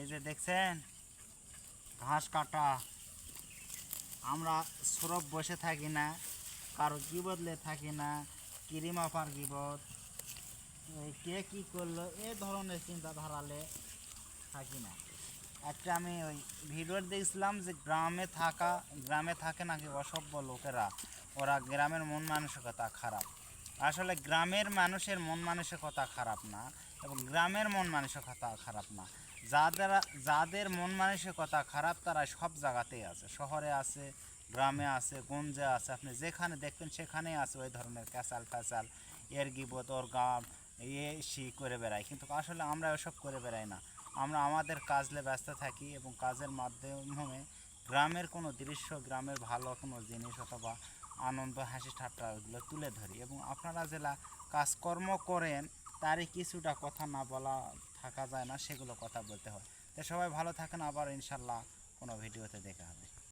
এই যে দেখছেন ঘাস কাটা, আমরা সরব বসে থাকি না, কারো গিবদলে থাকি না, কিরিমাপার গিবদ, কে কী করলো এ ধরনের চিন্তাধারালে থাকি না। একটা আমি ওই ভিডিও দেখছিলাম যে গ্রামে থাকে নাকি অসভ্য লোকেরা, ওরা গ্রামের মন মানসিকতা খারাপ। আসলে গ্রামের মানুষের মন মানসিকতা খারাপ না, এবং গ্রামের মন মানসিকতা খারাপ না। যাদের মন মানসিকতা খারাপ তারা সব জায়গাতেই আছে, শহরে আছে, গ্রামে আছে, গঞ্জে আছে, আপনি যেখানে দেখবেন সেখানেই আছে ওই ধরনের ক্যাচাল ফ্যাচাল, এর গিবত ওর গাম করে বেড়াই। কিন্তু আসলে আমরা ওসব করে বেড়াই না, আমরা আমাদের কাজে ব্যস্ত থাকি এবং কাজের মাধ্যমে গ্রামের কোনো দৃশ্য, গ্রামের ভালো কোনো জিনিস অথবা আনন্দ, হাসি ঠাট্টা ওইগুলো তুলে ধরি। এবং আপনারা যেটা কাজকর্ম করেন তারই কিছুটা কথা না বলা থাকা যায় না, সেগুলো কথা বলতে হয়। তো সবাই ভালো থাকেন, আবার ইনশাল্লাহ কোনো ভিডিওতে দেখা হবে।